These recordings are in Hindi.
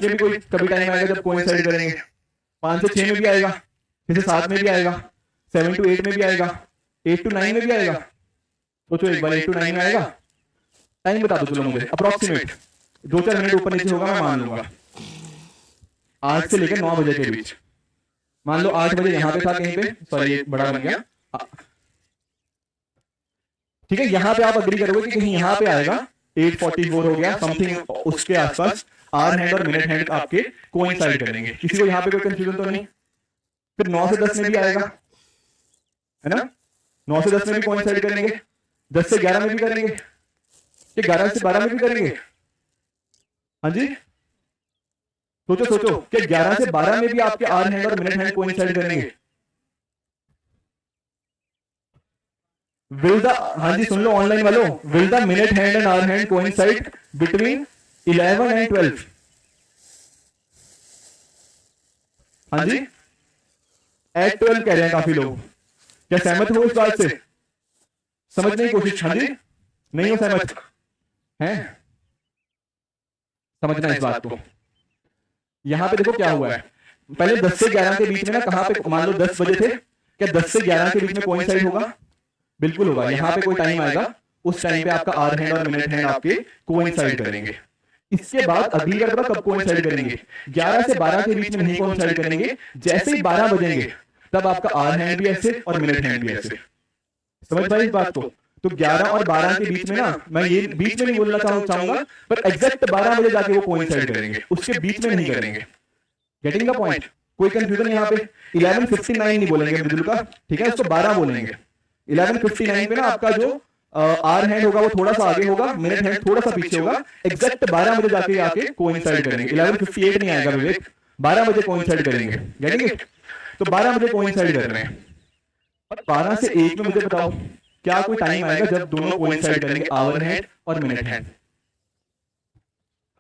में भी कोई कभी टाइम आएगा जब कोइंसाइड करेंगे, 5 से 6 में भी आएगा, 6 से 7 में भी आएगा, 7 to 8 में भी आएगा, 8 to 9 में भी आएगा। सोचो एक बार 8 to 9 में आएगा, टाइम बता दो चलो मुझे अप्रोक्सीमेट, 2-4 मिनट ऊपर नीचे होगा मैं मान लूंगा, 8 से लेकर 9 बजे के बीच। मान लो 8 बजे यहाँ पे था कहीं पे, सॉरी ये बड़ा बन गया, ठीक है, यहाँ पे आप अग्री करोगे कि कहीं यहाँ पे आएगा 8:44 हो गया समथिंग, उसके आसपास आर हैंड और मिनट हैंड आपके कोइंसाइड करेंगे। किसी को यहाँ पे कोई कंफ्यूजन तो नहीं? फिर 9 से 10 में भी आएगा, है ना, 9 से 10 में भी कोइंसाइड करेंगे, 10 से 11 में भी करेंगे, कि 11 से 12 में भी करेंगे। हाँ जी, सोचो सोचो कि 11 से 12 में भी आपके आर हैंड और मिनट हैंड कोइंसाइड करेंगे। विल द, हाँ जी सुन लो ऑनलाइन वालों, will the minute hand and hour hand coincide between 11 and 12? हाँ जी, एट 12 कह रहे हैं काफी लोग, क्या सहमत हो इस बात से? समझने की कोशिश, हाँ जी, नहीं हो सहमत हैं? समझना इस बात को। यहां पे देखो क्या हुआ है, पहले 10 से 11 के बीच में ना, कहां पे, मान लो 10 बजे थे, क्या 10 से 11 के बीच में कोइंसाइड होगा? बिल्कुल होगा। यहाँ पे कोई टाइम आएगा, उस टाइम पे आपका आर हैंड और मिनट हैंड आपके कोइंसाइड करेंगे। इसके बाद अगली गड़बड़ा कब कोइंसाइड करेंगे? 11 से 12 के बीच में नहीं कोइंसाइड करेंगे, जैसे ही 12 बजेंगे तब आपका आर हैंड भी ऐसे और मिनट हैंड भी ऐसे। समझ पाए इस बात को? तो 11 और 12 के बीच में ना, मैं ये बीच में नहीं बोलना चाहूंगा, पर एग्जैक्ट 12 बजे जाके वो कोइंसाइड करेंगे, उसके बीच में नहीं करेंगे। Getting the point? कोई कंफ्यूजन यहाँ पे? 11:59 नहीं बोलेंगे मृदुल का, ठीक है, उसको 12 बोलेंगे। 11:59 पे ना आपका जो आर हैंड होगा वो थोड़ा सा आगे होगा, मिनट हैंड थोड़ा सा पीछे होगा, एग्जैक्ट 12 बजे जाके आके कोइंसाइड करेंगे। 11:58 नहीं आएगा विवेक, 12 बजे कोइंसाइड करेंगे। Getting it? तो 12 बजे कोइंसाइड कर रहे हैं, और 12 से 1 में मुझे बताओ क्या कोई टाइम आएगा जब दोनों कोइंसाइड करेंगे, आवर हैंड और मिनट हैंड?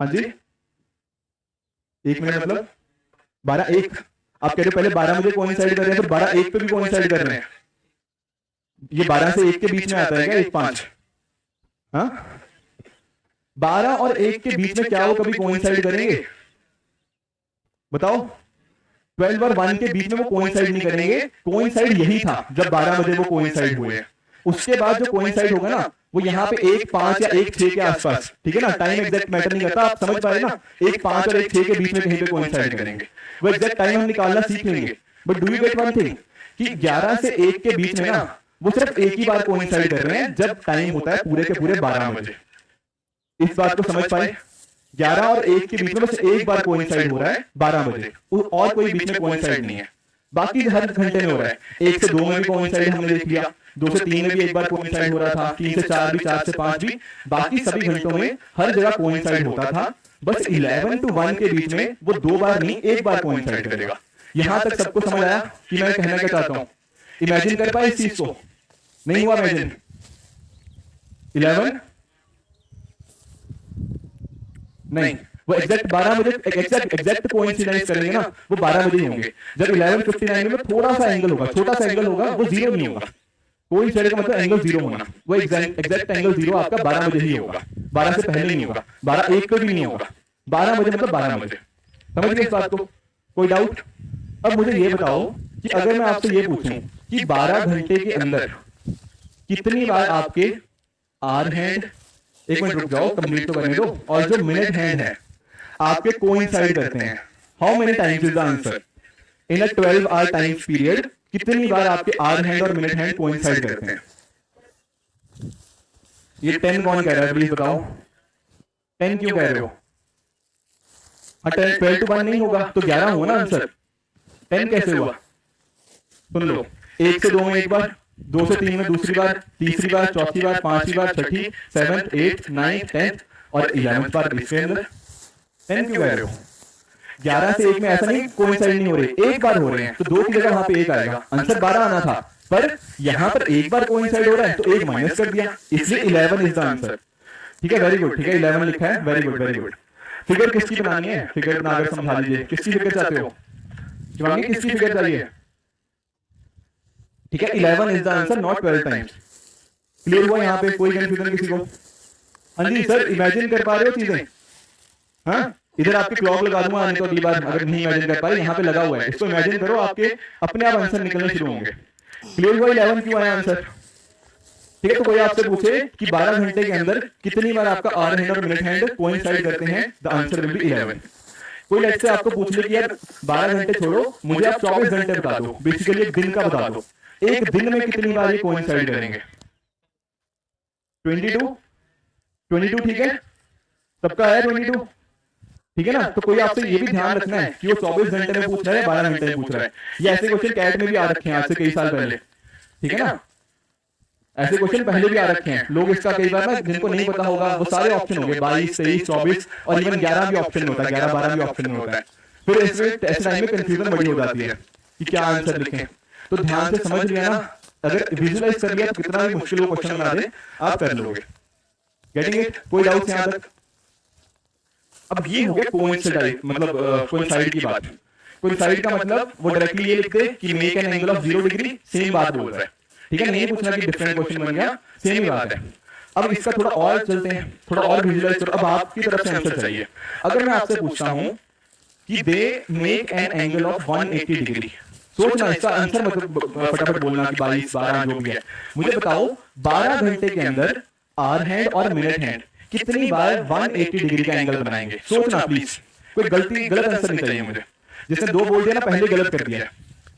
हाँ जी, 1 मिनट मतलब 12:01। आप कह रहे हो पहले 12 बजे कोइंसाइड कर रहे हैं, फिर 12:01 पे भी कोइंसाइड कर रहे हैं। ये 12 से 1 के बीच में आता है क्या 1:05? हाँ, 12 और 1 के बीच में क्या वो कभी कोइंसाइड करेंगे? बताओ। 12 और 1 के बीच में वो कोइंसाइड नहीं करेंगे। कोइंसाइड यही था जब 12 बजे वो कोइंसाइड हुए हैं। उसके बाद जो कोइंसाइड होगा ना, वो यहाँ पे 1:05 या 1:06 के आसपास, ठीक है ना, टाइम एग्जैक्ट मैटर नहीं करता, आप समझ पा रहे ना, 1:05 और 1:06 के बीच में कहीं पे कोइंसाइड करेंगे। वो एग्जैक्ट टाइम हम निकालना सीख लेंगे। But do you get one thing, कि 11 से 1 के बीच में ना वो सिर्फ एक ही बार कोइंसाइड कर रहे हैं, जब टाइम होता है पूरे के पूरे 12 बजे। इस बात को समझ पाए? 11 और 1 के बीच में बस एक बार कोइंसाइड हो रहा है 12 बजे, और कोई बीच में कोइंसाइड नहीं है। बाकी हर घंटे में हो रहा है। 1 से 2 में भी कोइंसाइड हमने देख लिया, 2 से 3 में भी एक बार कोइंसाइड हो रहा था, 3 से 4 भी, 4 से 5 भी, बाकी सभी घंटों में हर जगह कोइंसाइड होता था। बस 11 to 1 के बीच में वो 2 बार नहीं, एक बार कोइंसाइड करेगा। यहां तक सबको समझ आया कि मैं कहना क्या चाहता हूं? इमेजिन कर पाए इस चीज को? नहीं हुआ इमेजिन? 11 नहीं, वो एग्जैक्ट 12 बजे एग्जैक्ट कोइंसिडेंस करेंगे ना, वो 12 बजे ही होंगे। जब 11:59 में थोड़ा सा एंगल होगा, छोटा सा एंगल होगा, वो जीरो नहीं होगा। कोइंसाइड का मतलब एंगल जीरो होना, वो एग्जैक्ट एंगल जीरो आपका 12 बजे ही होगा, 12 से पहले नहीं होगा, 12:01 को भी नहीं होगा। 12 बजे मतलब 12 बजे। समझ गए इस बात को? कोई डाउट? अब मुझे ये बताओ कि अगर मैं आपसे ये पूछूं कि 12 घंटे के अंदर कितनी बार आपके आर हैंड, एक मिनट रुक जाओ कंप्लीट तो करने दो, और जो मिनट हैंड है आपके कोइंसाइड करते हैं? How many times is the answer? In a 12 hour time period कितनी बार आपके आर हैंड और मिनट हैंड कोइंसाइड करते हैं? ये 10 कौन कह रहा है प्लीज बताओ? 10 क्यों कह रहे हो? 12 to 1 नहीं होगा तो 11 हुआ ना आंसर। 10 कैसे हुआ? सुन लो, 1 से 2 में एक बार, 2 से 3 में दूसरी बार, तीसरी बार, चौथी बार, पांचवी बार, छठी, 7th, 8th, 9th, 10th और 11th बार इसके अंदर। 10 क्यों कह रहे हो? 11 से 1 में ऐसा नहीं कोइंसाइड नहीं हो रहे, एक बार हो रहे हैं, तो 2 की जगह वहां पे 1 आएगा, आंसर 12 आना था, पर यहां पर एक बार कोइंसाइड हो रहा है तो 1 माइनस कर दिया, इसलिए 11 इज द आंसर। ठीक है, वेरी गुड, ठीक है, 11 लिखा है, very good very good. Figure किसकी बनानी है? फिगर बनाकर समझा लीजिए, किसकी फिगर चाहते हो? शिवांगी किसकी फिगर चाहिए? ठीक है, 11 is the answer, not 12 times. Clear हुआ यहाँ पे? कोई कंफ्यूजन किसी को? हाँ जी सर, इमेजिन कर पा रहे हो चीजें? हाँ, इधर आपके क्लॉक लगा दूंगा आने तो अगली बार अगर नहीं इमेजिन कर पाए, यहाँ पे लगा हुआ है, इसको इमेजिन करो, आपके अपने आप आंसर निकलने शुरू होंगे। क्लियर हुआ 11 क्यों आया आंसर? ठीक है, तो कोई आपसे पूछे कि 12 घंटे के अंदर कितनी बार आपका आवर हैंड और मिनट हैंड कोइंसाइड करते हैं, द आंसर विल बी 11। कोई लेट से आपको पूछ ले कि यार 12 घंटे छोड़ो, मुझे आप 24 घंटे बता दो, बेसिकली एक दिन का बता दो, एक दिन में कितनी बार ये कोइंसाइड करेंगे? 22 ठीक है, सबका आया 22, ठीक है ना? तो कोई आपसे ये भी ध्यान रखना है कि वो 24 घंटे में पूछ रहा है 12 घंटे में पूछ रहा है। ये ऐसे क्वेश्चन कैट में भी आ रखे हैं आज से कई साल पहले, ठीक है ना? ऐसे क्वेश्चन पहले भी आ रखे हैं, लोग इसका कई बार ना जिनको नहीं पता होगा वो सारे ऑप्शन होंगे 22, 23, 24 और इवन 11 भी ऑप्शन होता है, 11, 12 भी ऑप्शन में होता है। फिर इसमें ऐसे टाइम में कंफ्यूजन बड़ी हो जाती है कि क्या आंसर लिखें। तो ध्यान से समझ लिया ना, अगर विजुअलाइज कर लिया तो कितना भी मुश्किल हो क्वेश्चन बना दे आप कर लोगे। Getting it? कोई डाउट यहाँ तक? अब ये हो गया कोइंसाइड, मतलब कोइंसाइड की बात। कोइंसाइड का मतलब वो डायरेक्टली ये लिखते कि make an angle of 0 degree, same बात बोल रहा है, ठीक है? नहीं पूछना कि डिफरेंट क्वेश्चन बन गया, सेम ही बात है। अब इसका थोड़ा और चलते हैं, थोड़ा और विजुअलाइज करो। अब आपकी तरफ से आंसर चाहिए। अगर मैं आपसे पूछता हूं कि they make an angle of 180 degree, सोचना इसका आंसर, मतलब फटाफट बोलना कि 22, 12 जो भी है, मुझे बताओ 12 घंटे के अंदर आवर हैंड और मिनट हैंड कितनी बार 180 डिग्री का एंगल बनाएंगे? सोचना प्लीज, कोई गलत आंसर नहीं चाहिए मुझे। जिसने 2 बोल दिया ना, पहले गलत कर दिया।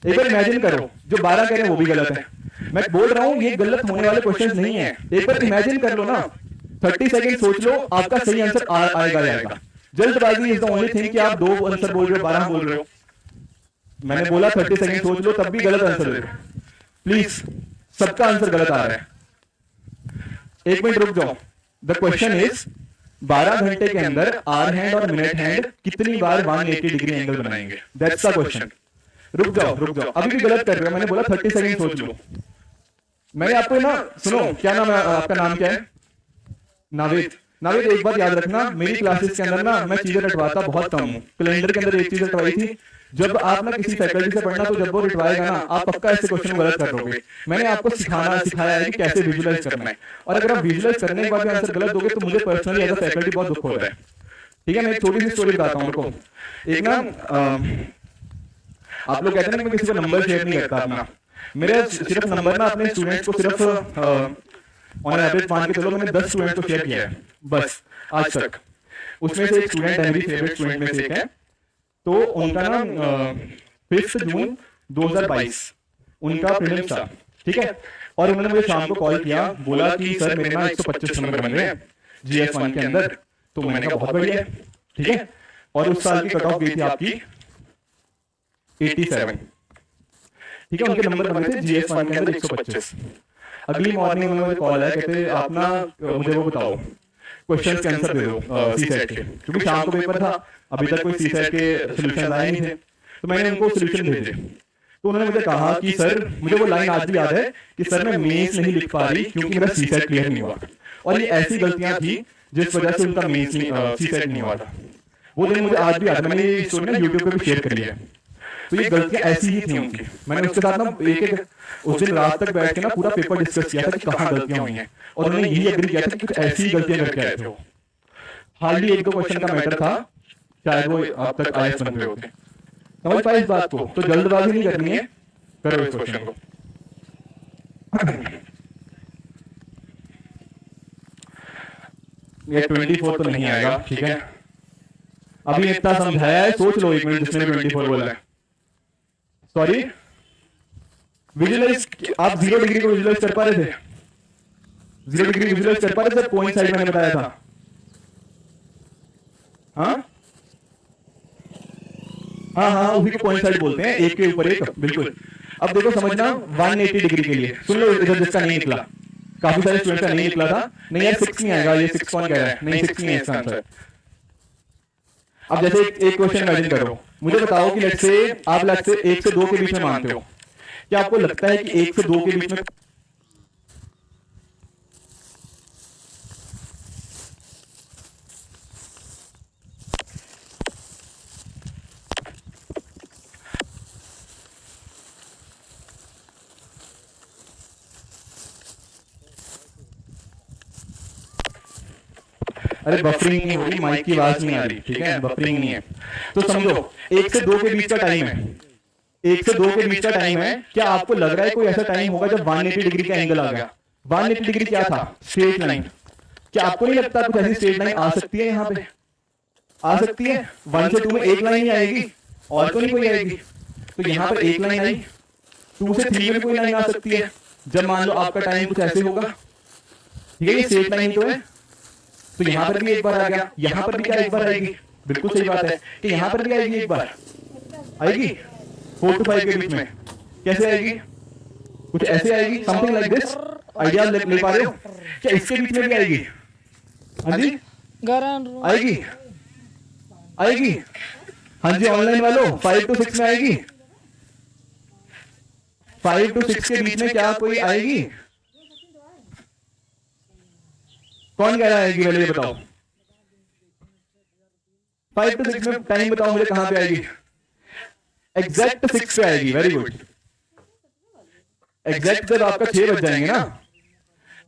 एक बार इमेजिन करो, जो 12 कह रहे हैं वो भी गलत है। मैं बोल रहा हूं ये गलत होने वाले क्वेश्चन नहीं है, एक बार इमेजिन कर लो ना, 30 सेकंड सोच लो, आपका सही आंसर आएगा। जल्दबाजी इज द ओनली थिंग कि आप 2 आंसर बोल रहे हो, 12 बोल रहे हो। मैंने बोला 30 सेकंड सोच लो, तब भी गलत आंसर दे रहे हो। प्लीज, सबका आंसर गलत आ रहा है। 1 मिनट रुक जाओ। द क्वेश्चन इज 12 घंटे के अंदर आवर हैंड और मिनट हैंड कितनी बार 180 डिग्री एंगल बनाएंगे? That's the question. रुक जाओ, अभी भी गलत कर रहे हो। मैंने बोला 30 सेकंड सोच लो। मैंने आपको ना, सुनो, क्या नाम है आपका? नाम क्या है? नावेद। नावेद, एक बात याद रखना, मेरी क्लासेस के अंदर ना मैं चीजें रटवाता बहुत कम हूँ। कैलेंडर के अंदर एक चीज रटवाई थी, जब आप ना किसी फैकल्टी से पढ़ना, तो जब वो रटवाएगा ना, आप पक्का ऐसे क्वेश्चन गलत कर दोगे। मैंने आपको सिखाया है कि कैसे विजुअलाइज करना है, और अगर आप विजुअलाइज करने के बाद भी आंसर गलत दोगे तो मुझे पर्सनली एज अ फैकल्टी बहुत दुख होता है। ठीक है, मैं एक छोटी सी स्टोरी बताता हूँ आपको। एक ना आप लोग कहते हैं ना मैं किसी को नंबर शेयर नहीं करता अपना, मेरे सिर्फ नंबर ना अपने स्टूडेंट्स को सिर्फ ऑन एवरेज मान के चलो मैंने 10 स्टूडेंट्स को शेयर किया है बस आज तक। उसमें से एक स्टूडेंट है, मेरी फेवरेट स्टूडेंट में से एक है, तो उनका ना 5 जून 2022 उनका प्रीलिम्स था, ठीक है। और उन्होंने मुझे शाम को कॉल किया, बोला कि सर मेरे ना 125 नंबर बन रहे हैं GS1 के अंदर। तो मैंने कहा बहुत बढ़िया है, ठीक है। और उस साल की कट ऑफ गई थी आपकी 87, ठीक है। उनके नंबर बने थे GS1 के अंदर 125। अगली मॉर्निंग उन्होंने मुझे कॉल आया, कहते आप ना मुझे वो बताओ क्वेश्चंस के आंसर दे दो सीसेट के, क्योंकि शाम को पेपर था, अभी तक कोई सीसेट के सॉल्यूशन आए नहीं थे। तो मैंने उनको सॉल्यूशन भेजे, तो उन्होंने मुझे कहा कि सर, मुझे वो लाइन आज भी याद है कि सर मैं मेंस नहीं लिख पा रही क्योंकि मेरा सीसेट क्लियर नहीं हुआ। और ये ऐसी गलतियां थी जिस वजह से उनका मेंस सीसेट नहीं हुआ था। वो दिन मुझे आज भी याद है, मैंने ये स्टोरी ना यूट्यूब पे भी शेयर करी है। तो ये गलतियां ऐसी ही थी उनकी। मैंने उसके साथ ना एक उस दिन रात तक बैठ के ना पूरा पेपर डिस्कस किया था कि कहाँ गलतियां हुई हैं, और उन्होंने यही एग्री किया था कि कुछ ऐसी गलतियां करके आए थे। हार्डली 1-2 क्वेश्चन का मैटर था, शायद वो अब तक IAS बन रहे होते। समझ पाए इस बात को? तो जल्दबाजी नहीं करनी है, करो इस क्वेश्चन को। ये 24 तो नहीं आएगा, ठीक है। अभी इतना समझाया है, सोच लो 1 मिनट जिसने 24 बोला है। सॉरी, विजुअलाइज आप 0 डिग्री को विजुअलाइज कर पा रहे थे? 0 डिग्री विजुअलाइज कर पा रहे थे? कोइंसाइड मैंने बताया था। हाँ हाँ हाँ, उसी को कोइंसाइड बोलते हैं, एक के ऊपर एक, बिल्कुल। अब देखो समझना, 180 डिग्री के लिए सुन लो, इधर जिसका नहीं निकला, काफी सारे स्टूडेंट का नहीं निकला था। नहीं यार 6 नहीं आएगा, ये 6 कौन कह रहा है? नहीं 6 नहीं है इसका आंसर। अब जैसे एक क्वेश्चन इमेजिन करो, मुझे बताओ कि लेट्स से आप लेट्स से 1 से 2 के बीच में मानते हो, क्या आपको लगता है कि 1 से 2 के बीच में अरे बफरिंग नहीं हो रही, माइक की आवाज नहीं आ रही, ठीक है, बफरिंग नहीं है। तो समझो 1 से 2 के बीच का टाइम है, 1 से 2 के बीच का टाइम है। क्या आपको लग रहा है कोई ऐसा टाइम होगा जब 180 डिग्री का एंगल आ गया? 180 डिग्री क्या था? Straight line. क्या आपको नहीं लगता कुछ ऐसी स्ट्रेट लाइन आ सकती है? यहाँ पे आ सकती है। 1 से 2 में एक लाइन ही आएगी, और तो नहीं कोई आएगी। तो यहाँ पर एक लाइन आई, 2 से 3 में कोई लाइन आ सकती है जब मान लो आपका टाइम कुछ ऐसे होगा, ठीक है, ये स्ट्रेट लाइन तो है। तो यहाँ पर भी एक बार आ गया, यहाँ पर भी क्या एक बार आएगी? बिल्कुल सही बात है कि यहाँ पर भी आएगी, एक बार आएगी 4 to 5 के बीच में। कैसे आएगी? कुछ ऐसे आएगी, समथिंग लाइक दिस। आइडिया ले पा रहे हो? क्या इसके बीच में भी आएगी? हाँ जी आएगी, आएगी। हाँ जी ऑनलाइन वालों, 5 to 6 में आएगी। 5 to 6 के बीच में क्या कोई आएगी? कौन कह रहा आएगी? पहले ये बताओ, 5 to 6 में टाइम बताओ मुझे, कहां पे आएगी? एग्जैक्ट 6 पे आएगी। Very good. एग्जैक्ट जब आपका 6 बज जाएंगे ना,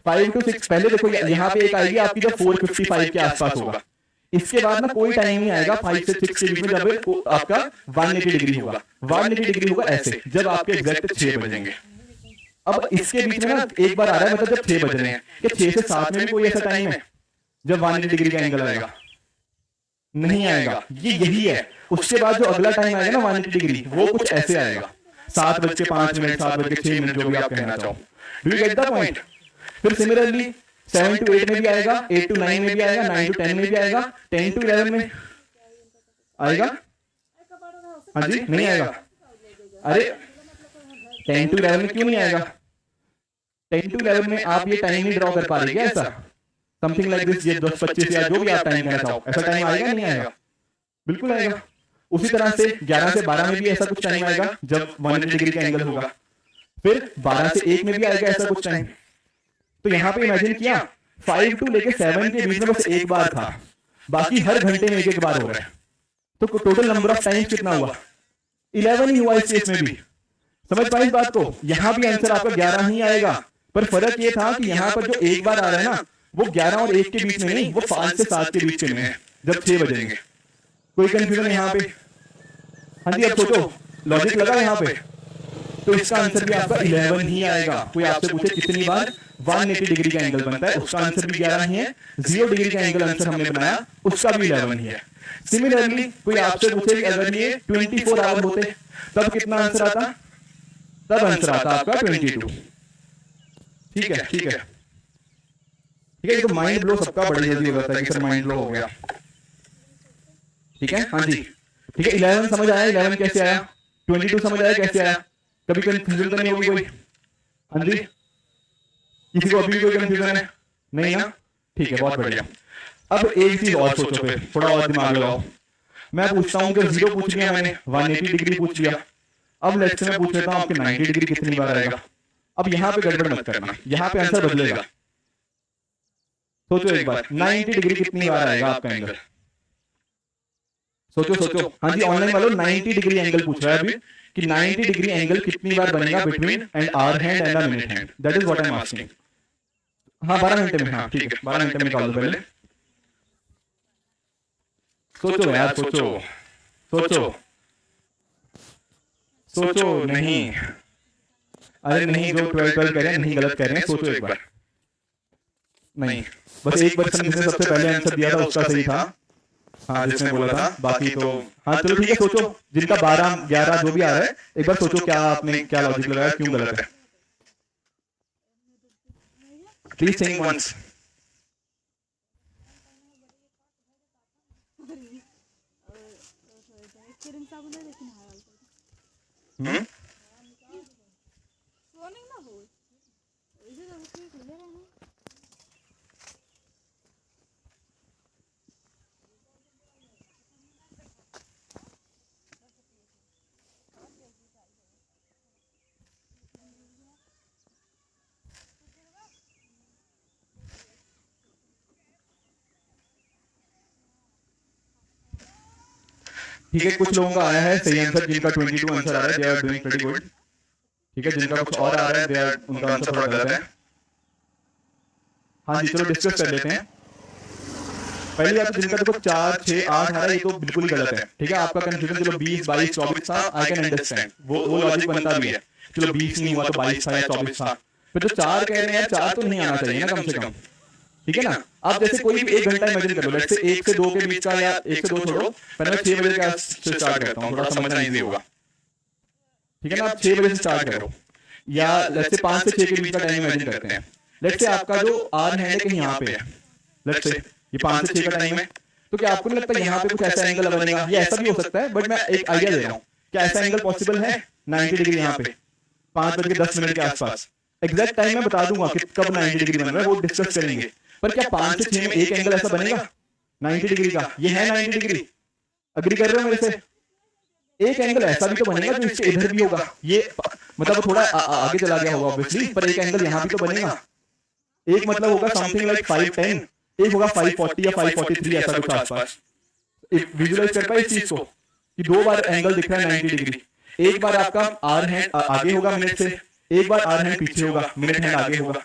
5 to 6 पहले देखो यहाँ पे एक आएगी आपकी जब 4:55 के आसपास होगा। इसके बाद ना कोई टाइम नहीं आएगा 5 से 6 के बीच में जब आपका 180 डिग्री होगा। 180 डिग्री होगा ऐसे जब आपके एग्जैक्ट 6 बजेंगे। अब इसके बीच में ना एक बार आ रहा है, मतलब जब 6 बज रहे हैं, कि 6 से 7 में भी कोई ऐसा टाइम है जब 180 डिग्री का एंगल आएगा? नहीं आएगा। ये यही है। उसके बाद जो अगला टाइम आएगा ना 180 डिग्री, वो कुछ ऐसे आएगा, 7:05, 7:06, जो भी आप कहना चाहो। Do you get the point? फिर सिमिलरली 7 to 8 में भी आएगा, 8 to 9 में भी आएगा, 9 to 10 में भी आएगा, 10 to 11 में आएगा। हाँ जी नहीं आएगा। अरे 10 to 11 में क्यों नहीं आएगा? 10 to 11 में आप ये टाइम नहीं ड्रॉ कर पा रहे क्या? ऐसा समथिंग लाइक दिस, ये 10:25 या जो भी आप टाइम कहना चाहो, ऐसा टाइम आएगा नहीं आएगा? बिल्कुल आएगा। उसी तरह से 11 से 12 में भी ऐसा कुछ टाइम आएगा जब 180 डिग्री का एंगल होगा। फिर 12 से 1 में भी आएगा ऐसा कुछ टाइम। तो यहाँ पे इमेजिन किया 5 to लेके 7 के बीच में बस एक बार था, बाकी हर घंटे में एक बार हो रहा है। तो टोटल नंबर ऑफ टाइम्स कितना हुआ? 11 ही हुआ इस केस में भी। समझ पाए इस बात को? यहाँ भी आंसर आपका 11 ही आएगा, पर फर्क ये था कि यहाँ पर जो एक बार आ रहा है ना, वो 11 और 1 के बीच में नहीं, वो 5 से 7 के बीच में है जब 6 बजेंगे। कोई कंफ्यूजन यहाँ पे? हाँ जी अब सोचो, लॉजिक लगा यहाँ पे? तो इसका आंसर भी आपका 11 ही आएगा। कोई आपसे पूछे कितनी बार 180 डिग्री का एंगल बनता है, उसका आंसर भी 11 ही है। 0 डिग्री का एंगल आंसर हमने बनाया, उसका भी 11 ही है। सिमिलरली कोई आपसे पूछे अगर ये 24 आवर होते तब कितना आंसर आता? तब आंसर आता आपका 22। ठीक है, ठीक है, ठीक है। ये तो माइंड ब्लो सबका बड़ी जल्दी हो जाता है कि सर माइंड ब्लो हो गया। ठीक है, हाँ जी ठीक है। 11 समझ आया? 11 कैसे आया? 22 समझ आया कैसे आया? कभी कंफ्यूजन तो नहीं होगी कोई? हाँ जी किसी को अभी भी कोई कंफ्यूजन है? नहीं ना? ठीक है, बहुत बढ़िया। अब एक चीज और सोचो, फिर थोड़ा और दिमाग लगाओ। मैं पूछता हूँ कि 0 पूछ लिया मैंने, 180 डिग्री पूछ लिया। अब लेट्स से मैं पूछ लेता हूँ आपके 90 डिग्री कितनी बार आएगा। अब यहाँ पे गड़बड़ मत करना, यहाँ पे आंसर बदलेगा। सोचो एक बार, 90 डिग्री कितनी बार आएगा आपका एंगल? सोचो सोचो। हाँ जी ऑनलाइन वालों, 90 डिग्री एंगल पूछ रहा है अभी कि 90 डिग्री एंगल कितनी बार बनेगा between and hour hand and a minute hand. That is what I am asking. हाँ 12 घंटे में। हाँ ठीक है, 12 घंटे में निकाल दो पहले। सोचो यार, सोचो सोचो सोचो। नहीं, अरे नहीं, जो 12 कह रहे हैं नहीं, गलत कह रहे हैं। सोचो एक बार। नहीं, बस एक पर्सन जिसने सबसे पहले आंसर दिया था उसका सही था। हाँ जिसने बोला था, बाकी तो हाँ चलो ठीक है। सोचो जिनका 12, 11 जो भी आ रहा है, एक बार सोचो क्या आपने क्या लॉजिक लगाया, क्यों गलत है। Please think once. ठीक है, कुछ लोगों का आया है सही आंसर, जिनका 22 आंसर आ रहा है, they are doing pretty good. ठीक है, जिनका कुछ और आ रहा है, दे आर, उनका आंसर थोड़ा गलत है। हाँ जी चलो डिस्कस कर लेते हैं। पहली बात तो जिनका देखो 4 6 8 आ रहा है ये तो बिल्कुल ही गलत है, ठीक है। आपका कंफ्यूजन चलो 20 22 24 था, आई कैन अंडरस्टैंड, वो लॉजिक बनता भी है। चलो 20 नहीं हुआ तो 22 था या 24 था, फिर जो 4 कह रहे हैं यार 4 तो नहीं आना चाहिए ना कम से कम, ठीक है ना। आप जैसे कोई भी 1 घंटा इमेजिन कर लो, लेट्स से 1 से 2 के बीच का, या 1 से 2 छोड़ो, पहले मैं 6 बजे के आस से स्टार्ट करता हूँ, थोड़ा समझना इजी होगा, ठीक है ना। आप 6 बजे से स्टार्ट करो, या लेट्स से 5 से 6 के बीच का टाइम इमेजिन करते हैं। लेट्स से आपका जो आर हैंड है कहीं यहाँ पे है, लेट्स से ये 5 से 6 का टाइम है, तो क्या आपको नहीं लगता यहाँ पे कुछ ऐसा एंगल बनेगा? ये ऐसा भी हो सकता है, बट मैं एक आइडिया दे रहा हूँ, क्या ऐसा एंगल पॉसिबल है 90 डिग्री यहाँ पे 5:10 के आसपास। एग्जैक्ट टाइम मैं बता दूंगा कि कब 90 डिग्री बन रहा है, वो डिस्कस करेंगे। पर क्या 5 से 6 में एक एंगल ऐसा बनेगा 90 डिग्री का? ये है 90 डिग्री, अग्री कर रहे हो मेरे से? एक एंगल ऐसा भी तो बनेगा जो इसके इधर भी होगा, ये मतलब थोड़ा आगे चला गया होगा ऑब्वियसली, पर एक एंगल यहाँ भी तो बनेगा। एक मतलब होगा समथिंग लाइक 510, एक होगा 540 या 543, ऐसा कुछ आसपास। विजुअलाइज कर पाए इस चीज को कि 2 बार एंगल दिख रहा है 90 डिग्री। एक बार आपका आर हैंड आगे होगा मिनट से, एक बार आर हैंड पीछे होगा, मिनट हैंड आगे होगा।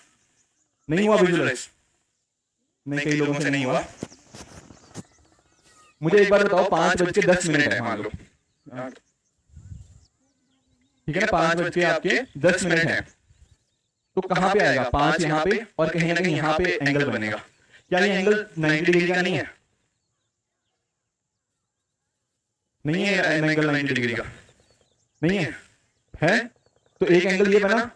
नहीं हुआ विजुअलाइज? नहीं, कई लोगों से नहीं हुआ। मुझे एक बार बताओ, 5:10 है मान लो, ठीक है ना, 5:10 है, तो कहां पे आएगा? 5 यहाँ पे और कहीं ना कहीं यहाँ पे एंगल बनेगा। क्या ये एंगल 90 डिग्री का नहीं है? नहीं है एंगल 90 डिग्री का, नहीं है, है? तो एक एंगल ये बना,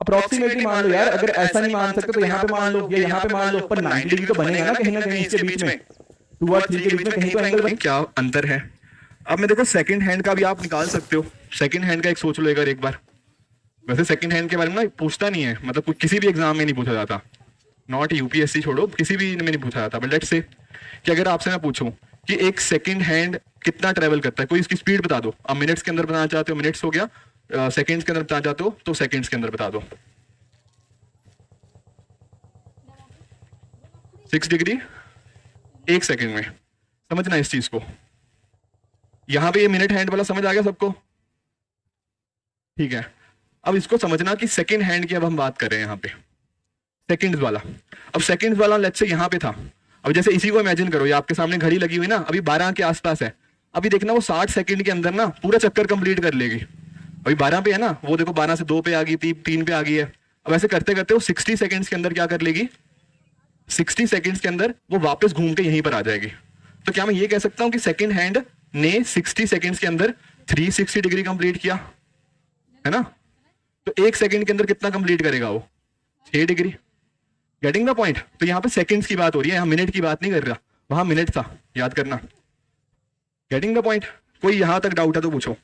अप्रोक्सीमेटली मान लो यार, अगर ऐसा नहीं मान सकते तो यहाँ पे मान लो या यहाँ पे मान लो, पर 90 डिग्री तो बनेगा ना कहीं इसके बीच में, 2 और 3 के बीच में कहीं तो एंगल बने। क्या अंतर है? अब मैं देखो सेकंड हैंड का भी आप निकाल सकते हो, सेकंड हैंड का एक सोच लो एक बार। वैसे सेकंड हैंड के बारे में ना पूछता नहीं है, मतलब किसी भी एग्जाम में नहीं पूछा जाता, नॉट यूपीएससी छोड़ो, किसी भी में नहीं पूछा जाता। बट लेट्स से कि अगर आपसे मैं पूछूं कि एक सेकंड हैंड कितना ट्रेवल करता है, कोई इसकी स्पीड बता दो। अब मिनट्स के अंदर बताना चाहते हो मिनट्स हो गया, सेकंड्स के अंदर बताना चाहते हो तो सेकंड्स के अंदर बता दो। 6 डिग्री 1 सेकंड में, समझना इस चीज को। यहां पे ये मिनट हैंड वाला समझ आ गया सबको? ठीक है, अब इसको समझना कि सेकंड हैंड की अब हम बात कर रहे हैं यहाँ पे सेकंड्स वाला। अब सेकंड्स वाला लेट्स से यहाँ पे था, अब जैसे इसी को इमेजिन करो, ये आपके सामने घड़ी लगी हुई ना, अभी 12 के आसपास है, अभी देखना वो 60 सेकंड के अंदर ना पूरा चक्कर कंप्लीट कर लेगी। अभी 12 पे है ना, वो देखो 12 से 2 पे आ गई, 3 पे आ गई है। अब ऐसे करते करते वो 60 सेकंड्स के अंदर क्या कर लेगी? 60 सेकंड्स के अंदर वो वापस घूम के यहीं पर आ जाएगी। तो क्या मैं ये कह सकता हूँ कि सेकंड हैंड ने 60 सेकंड्स के अंदर 360 डिग्री कंप्लीट किया है ना? तो 1 सेकंड के अंदर कितना कंप्लीट करेगा वो? 6 डिग्री। Getting the point? तो यहाँ पे सेकंड्स की बात हो रही है, यहाँ मिनट की बात नहीं कर रहा, वहां मिनट था, याद करना। Getting the point? कोई यहां तक डाउट है तो पूछो।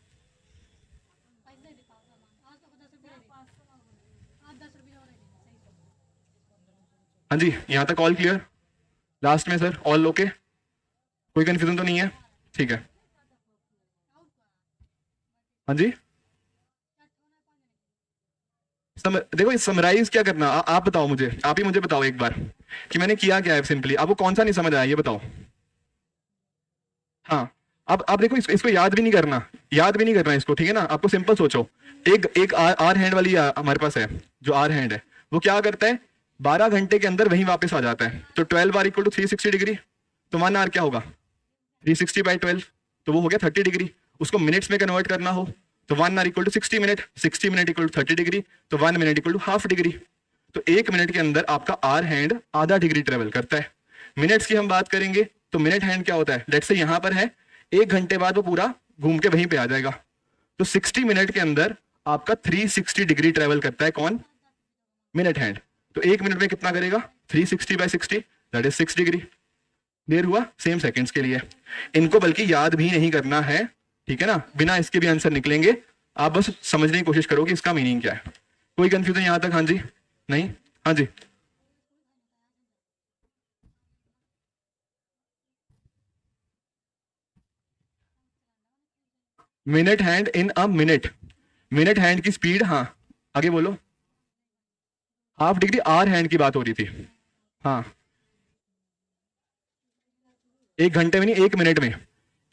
हाँ जी, यहां तक ऑल क्लियर? लास्ट में सर ऑल ओके, कोई कंफ्यूजन तो नहीं है? ठीक है, हाँ जी। देखो समराइज क्या करना, आप बताओ मुझे, आप ही मुझे बताओ एक बार कि मैंने किया क्या है सिंपली। आपको कौन सा नहीं समझ आया ये बताओ। हाँ, अब देखो इसको याद भी नहीं करना इसको, ठीक है ना। आपको सिंपल सोचो, एक आर हैंड वाली हमारे पास है, जो आर हैंड है वो क्या करता है, 12 घंटे के अंदर वहीं वापस आ जाता है। तो 12 बार इक्वल टू 360 डिग्री, तो 1 आवर क्या होगा? 360/12, तो वो हो गया 30 डिग्री। उसको मिनट्स में कन्वर्ट करना हो तो 1 hour equal to 60 minute, 60 minute equal to 30 degree, तो 1 minute equal to half degree. तो 1 मिनट के अंदर आपका आर हैंड आधा डिग्री ट्रेवल करता है। मिनट्स की हम बात करेंगे तो मिनट हैंड क्या होता है, लेट्स से यहाँ पर है, 1 घंटे बाद वो पूरा घूम के वहीं पे आ जाएगा। तो 60 मिनट के अंदर आपका 360 डिग्री ट्रेवल करता है कौन? Minute hand. तो 1 मिनट में कितना करेगा? 360/60, दैट इज 6 डिग्री। क्लियर हुआ? सेम सेकंड्स के लिए। इनको बल्कि याद भी नहीं करना है, ठीक है ना, बिना इसके भी आंसर निकलेंगे। आप बस समझने की कोशिश करो कि इसका मीनिंग क्या है। कोई कंफ्यूजन यहां तक? हाँ जी, नहीं, हाँ जी। Minute hand in a minute hand की स्पीड, हाँ आगे बोलो। हाफ डिग्री आर हैंड की बात हो रही थी, हाँ। 1 घंटे में नहीं, 1 मिनट में।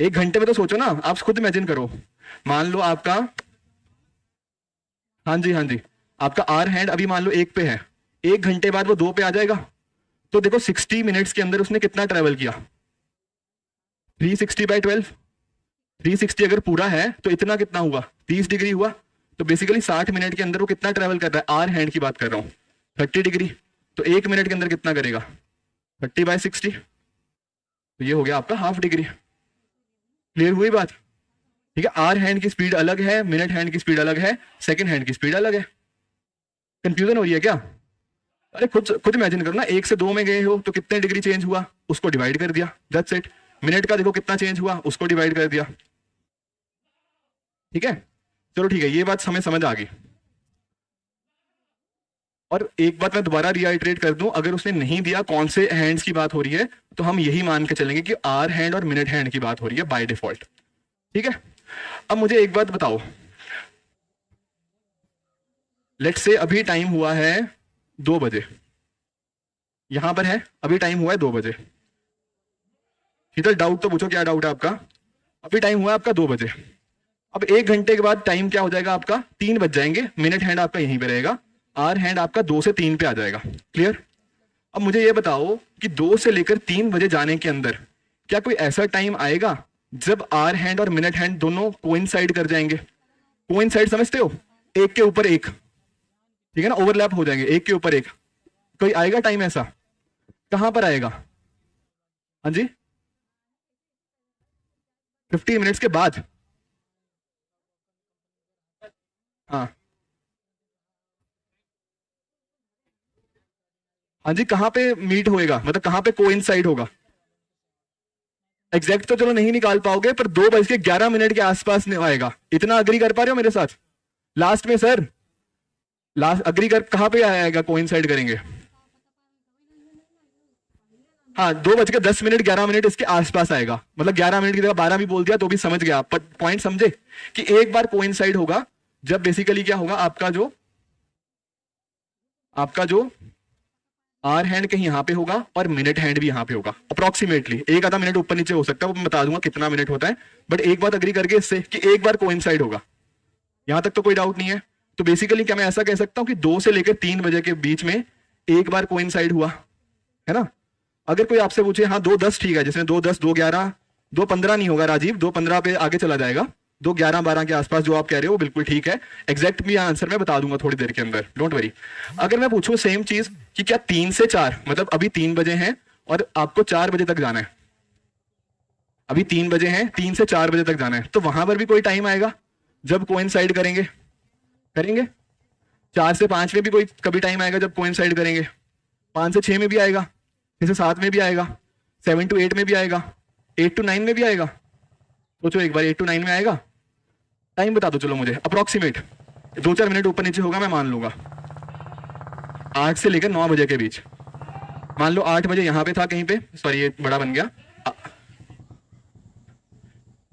1 घंटे में तो सोचो ना, आप खुद इमेजिन करो, मान लो आपका, हाँ जी हाँ जी, आपका आर हैंड अभी मान लो 1 पे है, 1 घंटे बाद वो 2 पे आ जाएगा। तो देखो 60 मिनट्स के अंदर उसने कितना ट्रेवल किया? 360/12, 360 अगर पूरा है तो इतना कितना हुआ, 30 डिग्री हुआ। तो बेसिकली 60 मिनट के अंदर वो कितना ट्रेवल कर रहा है, आर हैंड की बात कर रहा हूँ, 30 डिग्री। तो 1 मिनट के अंदर कितना करेगा, 30/60, तो ये हो गया आपका हाफ डिग्री। क्लियर हुई बात? ठीक है, आर हैंड की स्पीड अलग है, मिनट हैंड की स्पीड अलग है, सेकंड हैंड की स्पीड अलग है। कंफ्यूजन हो रही है क्या? अरे खुद खुद इमेजिन करो ना, 1 से 2 में गए हो तो कितने डिग्री चेंज हुआ, उसको डिवाइड कर दिया, दैट्स इट। मिनट का देखो कितना चेंज हुआ, उसको डिवाइड कर दिया। ठीक है, चलो ठीक है, ये बात हमें समझ आ गई। और एक बात मैं दोबारा रिआइट्रेट कर दूं, अगर उसने नहीं दिया कौन से हैंड्स की बात हो रही है, तो हम यही मान के चलेंगे कि आर हैंड और मिनट हैंड की बात हो रही है बाय डिफॉल्ट। ठीक है, अब मुझे एक बात बताओ, लेट्स से अभी टाइम हुआ है 2 बजे, यहां पर है अभी टाइम हुआ है 2 बजे। शीतल डाउट तो पूछो, क्या डाउट है आपका? अभी टाइम हुआ है आपका 2 बजे। अब 1 घंटे के बाद टाइम क्या हो जाएगा आपका, 3 बज जाएंगे, मिनट हैंड आपका यहीं पे रहेगा, आर हैंड आपका 2 से 3 पे आ जाएगा। क्लियर? अब मुझे ये बताओ कि 2 से लेकर 3 बजे जाने के अंदर क्या कोई ऐसा टाइम आएगा जब आर हैंड और मिनट हैंड दोनों कोइंसाइड कर जाएंगे? कोइंसाइड समझते हो, एक के ऊपर एक, ठीक है ना, ओवरलैप हो जाएंगे एक के ऊपर एक। कोई आएगा टाइम ऐसा? कहां पर आएगा? हाँ जी, 15 मिनट्स के बाद। हाँ हाँ जी, कहां पे मीट होएगा, मतलब कहां पे कोइंसाइड होगा? एग्जैक्ट तो चलो नहीं निकाल पाओगे, पर 2:11 के आसपास नहीं आएगा। इतना अग्री कर पा रहे हो मेरे साथ? लास्ट में सर, लास्ट अग्री कर, कहां पे आएगा कोइंसाइड करेंगे? हाँ, 2:10 11 इसके आसपास आएगा, मतलब 11 मिनट की जगह 12 भी बोल दिया तो भी समझ गया आप, पॉइंट समझे कि एक बार कोइंसाइड होगा जब बेसिकली क्या होगा, आपका जो आर हैंड कहीं यहां पे होगा और मिनट हैंड भी यहां पे होगा, अप्रोक्सीमेटली एक आधा मिनट ऊपर नीचे हो सकता है, वो मैं बता दूंगा कितना मिनट होता है, बट एक बात अग्री करके इससे कि एक बार कोइंसाइड होगा। यहां तक तो कोई डाउट नहीं है? तो बेसिकली क्या मैं ऐसा कह सकता हूं कि 2 से लेकर 3 बजे के बीच में एक बार कोइंसाइड हुआ, है ना? अगर कोई आपसे पूछे हाँ 2:10 ठीक है, जिसमें 2:10 2:11 2:15 नहीं होगा राजीव, 2:15 पे आगे चला जाएगा, 2:11 12 के आसपास जो आप कह रहे हो वो बिल्कुल ठीक है। एग्जैक्ट भी आंसर मैं बता दूंगा थोड़ी देर के अंदर, डोंट वरी। अगर मैं पूछूं सेम चीज कि क्या 3 से 4, मतलब अभी 3 बजे हैं और आपको 4 बजे तक जाना है, अभी 3 बजे हैं, 3 से 4 बजे तक जाना है, तो वहां पर भी कोई टाइम आएगा जब कोइंसाइड करेंगे? करेंगे। 4 से 5 में भी कोई कभी टाइम आएगा जब कोइंसाइड करेंगे, 5 से 6 में भी आएगा, 6 से 7 में भी आएगा, 7 to 8 में भी आएगा, 8 to 9 में भी आएगा। सोचो एक बार, 8 to 9 में आएगा? टाइम बता दो चलो मुझे, अप्रोक्सीमेट 2-4 मिनट ऊपर नीचे होगा, मैं मान लूंगा 8 से लेकर 9 बजे के बीच। मान लो 8 बजे यहां पे था कहीं पे, सॉरी ये बड़ा बन गया,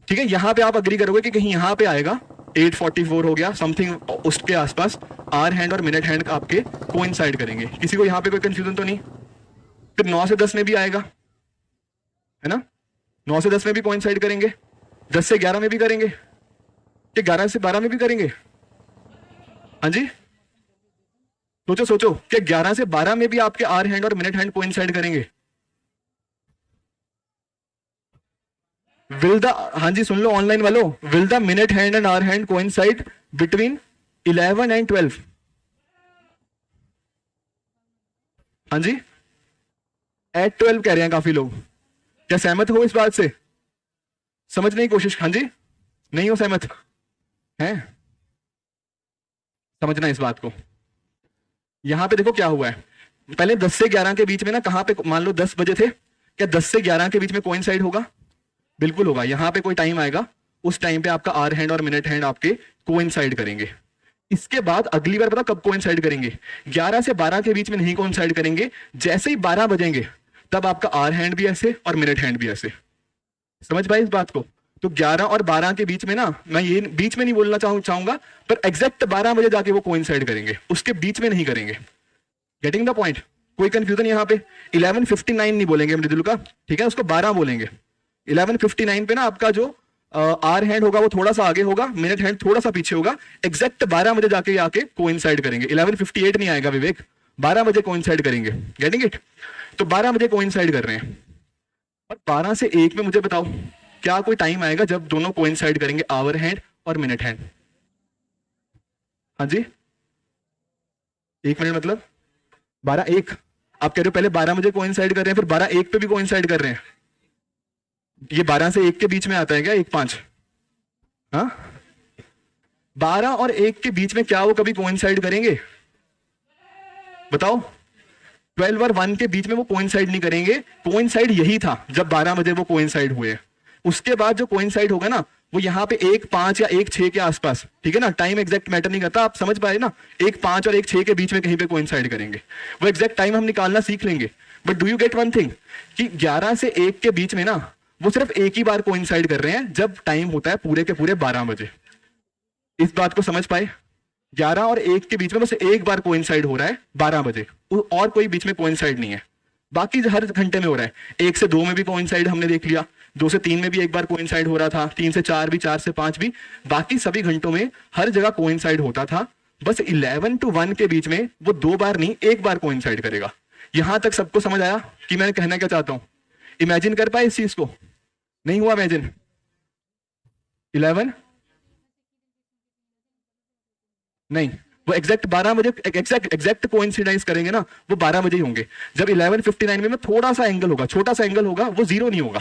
ठीक है, यहां पे आप अग्री करोगे कि कहीं यहां पे आएगा, 8:44 हो गया समथिंग उसके आसपास, आर हैंड और मिनट हैंड आपके कोइंसाइड करेंगे। किसी को यहां पे कोई कंफ्यूजन तो नहीं? फिर 9 से 10 में भी आएगा, है ना, 9 से 10 में भी कोइंसाइड करेंगे, 10 से 11 में भी करेंगे, कि 11 से 12 में भी करेंगे? हाँ जी, सोचो सोचो, कि 11 से 12 में भी आपके आर हैंड और मिनट हैंड कोइंसाइड करेंगे? विल द, हाँ जी सुन लो ऑनलाइन वालों, will the minute hand and hour hand coincide between 11 and 12? हाँ जी, एट 12 कह रहे हैं काफी लोग, क्या सहमत हो इस बात से? समझने की कोशिश, हाँ जी, नहीं हो सहमत हैं? समझना इस बात को। यहां पे देखो क्या हुआ है, पहले 10 से 11 के बीच में ना, कहां पे, मान लो 10 बजे थे, क्या 10 से 11 के बीच में कोइंसाइड होगा? बिल्कुल होगा। यहां पे कोई टाइम आएगा, उस टाइम पे आपका आर हैंड और मिनट हैंड आपके कोइंसाइड करेंगे। इसके बाद अगली बार पता कब कोइंसाइड करेंगे? 11 से 12 के बीच में नहीं कोइंसाइड करेंगे, जैसे ही 12 बजेंगे तब आपका आर हैंड भी ऐसे और मिनट हैंड भी ऐसे। समझ पाए इस बात को? तो 11 और 12 के बीच में ना, मैं ये बीच में नहीं बोलना चाहूंगा, पर एग्जैक्ट 12 बजे जाके वो कोइंसाइड करेंगे, उसके बीच में नहीं करेंगे। Getting the point? कोई कंफ्यूजन यहाँ पे? 11:59 नहीं बोलेंगे मृदुल का, ठीक है, उसको 12 बोलेंगे। 11:59 पे ना आपका जो आर हैंड होगा वो थोड़ा सा आगे होगा, मिनट हैंड थोड़ा सा पीछे होगा, एग्जैक्ट 12 बजे जाके आके कोइंसाइड करेंगे। 11:58 नहीं आएगा विवेक, 12 बजे कोइंसाइड करेंगे। Getting it? तो 12 बजे कोइंसाइड कर रहे हैं। और 12 से 1 में मुझे बताओ क्या कोई टाइम आएगा जब दोनों कोइंसाइड करेंगे, आवर हैंड और मिनट हैंड? हाँ जी, 1 मिनट मतलब 12 1। आप कह रहे हो पहले 12 बजे कोइंसाइड कर रहे हैं, फिर 12 1 पे भी कोइंसाइड कर रहे हैं। ये 12 से 1 के बीच में आता है क्या 1 5? हाँ, 12 और 1 के बीच में क्या वो कभी कोइंसाइड करेंगे? बताओ। 12 और 1 के बीच में वो कोइंसाइड नहीं करेंगे। कोइंसाइड यही था जब 12 बजे वो कोइंसाइड हुए। उसके बाद जो कोइंसाइड होगा ना वो यहाँ पे 1 5 या 1 6 के आसपास, ठीक है ना, टाइम एग्जैक्ट मैटर नहीं करता, आप समझ पाए ना, 1 5 और 1 6 के बीच में कहीं पे कोइंसाइड करेंगे। वो एग्जैक्ट टाइम हम निकालना सीख लेंगे। But do you get one thing कि 11 से 1 के बीच में ना वो सिर्फ एक ही बार कोइंसाइड कर रहे हैं जब टाइम होता है पूरे के पूरे 12 बजे। इस बात को समझ पाए? 11 और 1 के बीच में बस एक बार कोइंसाइड हो रहा है 12 बजे, और कोई बीच में कोइंसाइड नहीं है। बाकी हर घंटे में हो रहा है। 1 से 2 में भी कोइंसाइड हमने देख लिया, 2 से 3 में भी एक बार कोइंसाइड हो रहा था, 3 से 4 भी, 4 से 5 भी, बाकी सभी घंटों में हर जगह कोइंसाइड होता था। बस 11 to 1 के बीच में वो 2 बार नहीं, एक बार कोइंसाइड करेगा। यहां तक सबको समझ आया कि मैं कहना क्या चाहता हूं? इमेजिन कर पाए इस चीज को? नहीं हुआ इमेजिन? 11 नहीं, वो एग्जैक्ट 12 बजे एग्जैक्ट कोइंसिडेंस करेंगे ना, वो 12 बजे ही होंगे। जब 11:59 में थोड़ा सा एंगल होगा, छोटा सा एंगल होगा, वो जीरो नहीं होगा।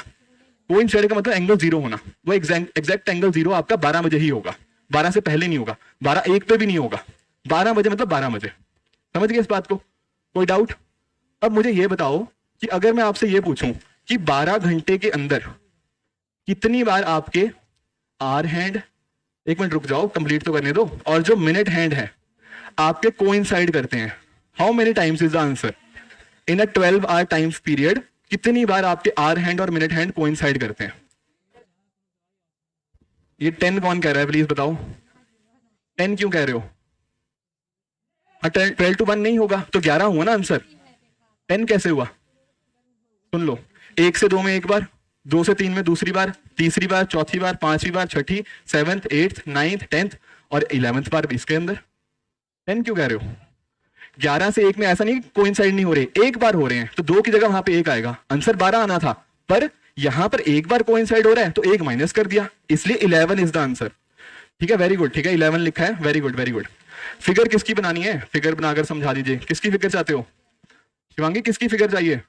कोइंसाइड का मतलब एंगल जीरो होना, वो एग्जैक्ट एंगल जीरो आपका 12 बजे ही होगा, 12 से पहले नहीं होगा, 12 1 पे भी नहीं होगा। 12 बजे मतलब 12 बजे। समझ गए इस बात को? कोई डाउट? अब मुझे ये बताओ कि अगर मैं आपसे ये पूछूं कि 12 घंटे के अंदर कितनी बार आपके आर हैंड, 1 मिनट रुक जाओ कंप्लीट तो करने दो, और जो मिनट हैंड है आपके कोइंसाइड करते हैं? How many times is the answer? In a 12 hour times period कितनी बार आपके आर हैंड और मिनट हैंड कोइंसाइड करते हैं? ये 10 कौन कह रहा है प्लीज बताओ? 10 क्यों कह रहे हो? 12 to 1 नहीं होगा तो 11 हुआ ना आंसर। 10 कैसे हुआ? सुन लो, 1 से 2 में एक बार, 2 से 3 में दूसरी बार, तीसरी बार, चौथी बार, पांचवी बार, छठी, 7th 8th 9th 10th और 11th बार इसके अंदर। 10 क्यों कह रहे हो? 11 से 1 में ऐसा नहीं कोइंसाइड नहीं हो रहे, एक बार हो रहे हैं, तो 2 की जगह वहां पे 1 आएगा, आंसर 12 आना था, पर यहां पर एक बार कोइंसाइड हो रहा है तो 1 माइनस कर दिया, इसलिए 11 इज द आंसर। ठीक है, वेरी गुड, ठीक है 11 लिखा है, very good very good. Figure किसकी बनानी है? फिगर बनाकर समझा दीजिए, किसकी फिगर चाहते हो? शिवांगी किसकी फिगर चाहिए?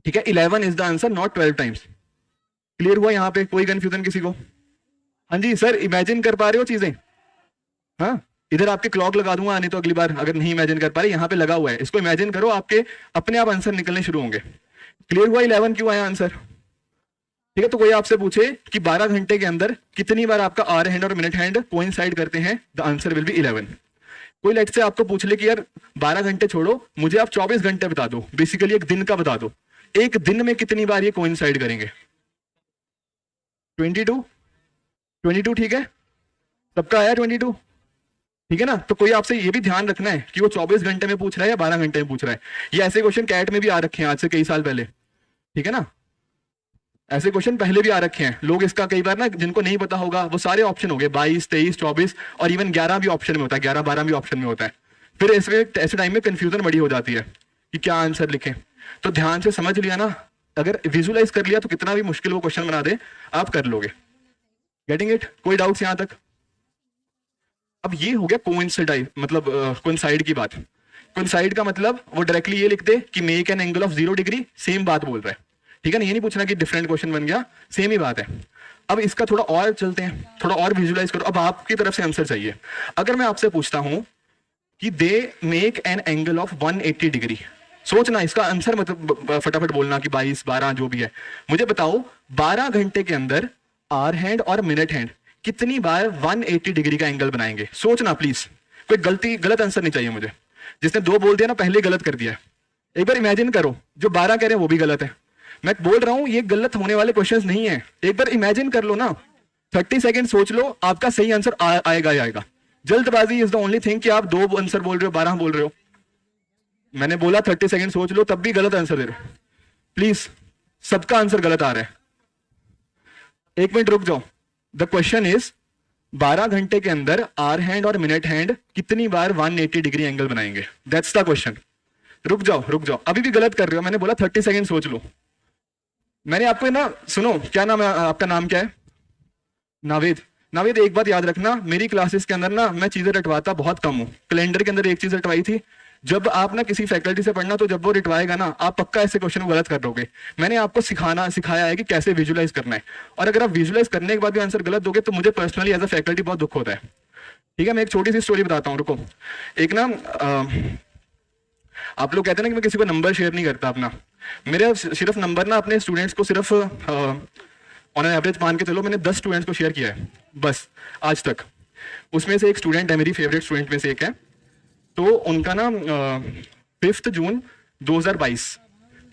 ठीक है, 11 is the answer, not 12 times. Clear हुआ यहाँ पे? कोई कंफ्यूजन किसी को? हाँ जी सर, इमेजिन कर पा रहे हो चीजें? हाँ, इधर आपके क्लॉक लगा दूंगा, नहीं तो अगली बार अगर नहीं इमेजिन कर पा रहे, यहाँ पे लगा हुआ है, इसको इमेजिन करो, आपके अपने आप आंसर निकलने शुरू होंगे। क्लियर हुआ 11 क्यों आया आंसर? ठीक है, तो कोई आपसे पूछे कि 12 घंटे के अंदर कितनी बार आपका आर हैंड और मिनट हैंड कोइंसाइड करते हैं, द आंसर विल बी 11। कोई लेट से आपको पूछ ले कि यार 12 घंटे छोड़ो, मुझे आप 24 घंटे बता दो, बेसिकली एक दिन का बता दो, एक दिन में कितनी बार ये कोइंसाइड करेंगे? 22 ठीक है, सबका आया 22? ठीक है ना, तो कोई आपसे ये भी ध्यान रखना है कि वो 24 घंटे में पूछ रहा है या 12 घंटे में पूछ रहा है। ये ऐसे क्वेश्चन कैट में भी आ रखे हैं आज से कई साल पहले, ठीक है ना, ऐसे क्वेश्चन पहले भी आ रखे हैं। लोग इसका कई बार ना, जिनको नहीं पता होगा, वो सारे ऑप्शन हो गए 22 23 24 और इवन 11 भी ऑप्शन में होता है, 11 12 भी ऑप्शन में होता है। फिर ऐसे टाइम में कंफ्यूजन बड़ी हो जाती है कि क्या आंसर लिखें। तो ध्यान से समझ लिया ना, अगर विजुअलाइज कर लिया तो कितना भी मुश्किल वो क्वेश्चन बना दे आप कर लोगे। Getting it? कोई डाउट्स यहां तक? अब ये हो गया कोइंसाइड, मतलब कोइंसाइड की बात। कोइंसाइड का मतलब वो डायरेक्टली ये लिख दे कि make an angle of 0 degree, same बात बोल रहा है, ठीक है ना, ये नहीं पूछना कि डिफरेंट क्वेश्चन बन गया, सेम ही बात है। अब इसका थोड़ा और चलते हैं, थोड़ा और विजुअलाइज करो। अब आपकी तरफ से आंसर चाहिए। अगर मैं आपसे पूछता हूं कि they make an angle of 180 degree, सोचना इसका आंसर, मतलब फटाफट बोलना कि 22 12 जो भी है। मुझे बताओ 12 घंटे के अंदर आर हैंड और मिनट हैंड कितनी बार 180 डिग्री का एंगल बनाएंगे? सोचना प्लीज, कोई गलत आंसर नहीं चाहिए मुझे। जिसने 2 बोल दिया ना, पहले गलत कर दिया है। एक बार इमेजिन करो, जो 12 कह रहे हैं वो भी गलत है। मैं बोल रहा हूं ये गलत होने वाले क्वेश्चंस नहीं है, एक बार इमेजिन कर लो ना, 30 सेकंड सोच लो, आपका सही आंसर आएगा ही आएगा। जल्दबाजी इज द ओनली थिंग कि आप 2 आंसर बोल रहे हो, 12 बोल रहे हो। मैंने बोला 30 सेकंड सोच लो, तब भी गलत आंसर दे रहे हो। प्लीज, सबका आंसर गलत आ रहा है। 1 मिनट रुक जाओ। द क्वेश्चन इज 12 घंटे के अंदर आर हैंड और मिनट हैंड कितनी बार 180 डिग्री एंगल बनाएंगे? That's the question. रुक जाओ, अभी भी गलत कर रहे हो। मैंने बोला 30 सेकंड सोच लो, मैंने आपको ना, सुनो, क्या नाम है आपका? नाम क्या है? नावेद। नावेद, एक बात याद रखना, मेरी क्लासेस के अंदर ना मैं चीजें रटवाता बहुत कम हूँ। कैलेंडर के अंदर एक चीज रटवाई थी, जब आप ना किसी फैकल्टी से पढ़ना तो जब वो रिटवाएगा ना, आप पक्का ऐसे क्वेश्चन को गलत कर दोगे। मैंने आपको सिखाया है कि कैसे विजुलाइज करना है, और अगर आप विजुलाइज करने के बाद भी आंसर गलत दोगे तो मुझे पर्सनली एज अ फैकल्टी बहुत दुख होता है। ठीक है, मैं एक छोटी सी स्टोरी बताता हूँ, रुको। एक ना आप लोग कहते हैं ना कि मैं किसी को नंबर शेयर नहीं करता अपना, मेरे सिर्फ नंबर ना अपने स्टूडेंट्स को सिर्फ ऑन एन एवरेज मान के चलो, मैंने 10 स्टूडेंट्स को शेयर किया है बस आज तक। उसमें से एक स्टूडेंट है, मेरी फेवरेट स्टूडेंट में से एक है, तो उनका ना 5 जून 2022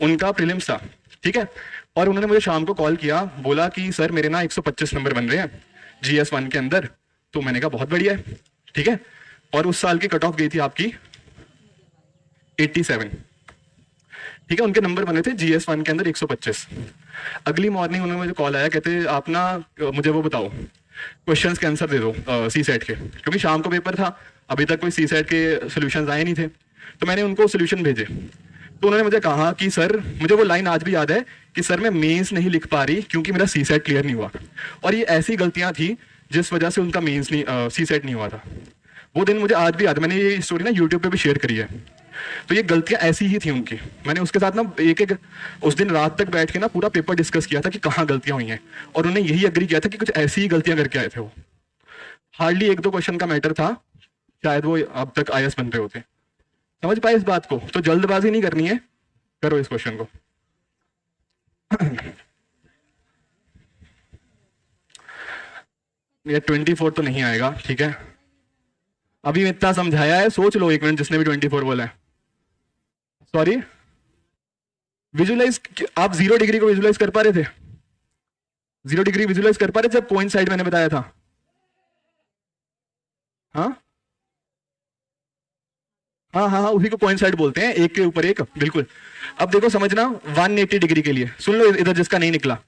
उनका प्रीलिम्स था, ठीक है। और उन्होंने मुझे शाम को कॉल किया, बोला कि सर मेरे ना 125 नंबर बन रहे हैं GS1 के अंदर। तो मैंने कहा बहुत बढ़िया है, ठीक है। और उस साल की कट ऑफ गई थी आपकी 87, ठीक है। उनके नंबर बने थे GS1 के अंदर 125। अगली मॉर्निंग उन्होंने मुझे कॉल आया, कहते आप ना मुझे वो बताओ, क्वेश्चंस के आंसर दे दो CSET के, क्योंकि शाम को पेपर था, अभी तक कोई CSET के सॉल्यूशंस आए नहीं थे। तो मैंने उनको सॉल्यूशन भेजे, तो उन्होंने मुझे कहा कि सर, मुझे वो लाइन आज भी याद है कि सर मैं मेंस नहीं लिख पा रही क्योंकि मेरा CSET क्लियर नहीं हुआ। और ये ऐसी गलतियां थी जिस वजह से उनका मेंस नहीं CSET नहीं हुआ था। वो दिन मुझे आज भी याद है, मैंने ये स्टोरी ना यूट्यूब पे भी शेयर करी है। तो ये गलतियां ऐसी ही थी उनकी। मैंने उसके साथ ना एक एक उस दिन रात तक बैठ के ना पूरा पेपर डिस्कस किया था कि कहाँ गलतियां हुई हैं, और उन्होंने यही एग्री किया था कि कुछ ऐसी ही गलतियां करके आए थे वो। हार्डली 1-2 क्वेश्चन का मैटर था, शायद वो अब तक IAS बन रहे होते। समझ पाए इस बात को? तो जल्दबाजी नहीं करनी है, करो इस क्वेश्चन को। ये 24 तो नहीं आएगा, ठीक है। अभी इतना समझाया है, सोच लो 1 मिनट, जिसने भी 24 बोला है। सॉरी, विजुलाइज, आप 0 डिग्री को विजुलाइज कर पा रहे थे? 0 डिग्री विजुलाइज कर पा रहे थे जब कोइंसाइड मैंने बताया था? हाँ हाँ हाँ हाँ, उसी को कोइंसाइड बोलते हैं, एक के ऊपर एक, बिल्कुल। अब देखो समझना, 180 डिग्री के लिए सुन लो इधर, जिसका नहीं निकला,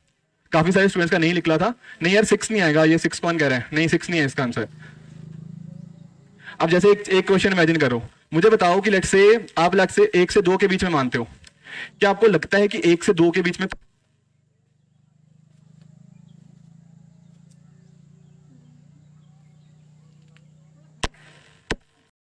काफी सारे स्टूडेंट्स का नहीं निकला था। नहीं यार 6 नहीं आएगा, ये 6 कौन कह रहे हैं? नहीं 6 नहीं है इसका आंसर। अब जैसे एक क्वेश्चन इमेजिन करो, मुझे बताओ कि लेट से आप लेट से 1 से 2 के बीच में मानते हो, क्या आपको लगता है कि 1 से 2 के बीच में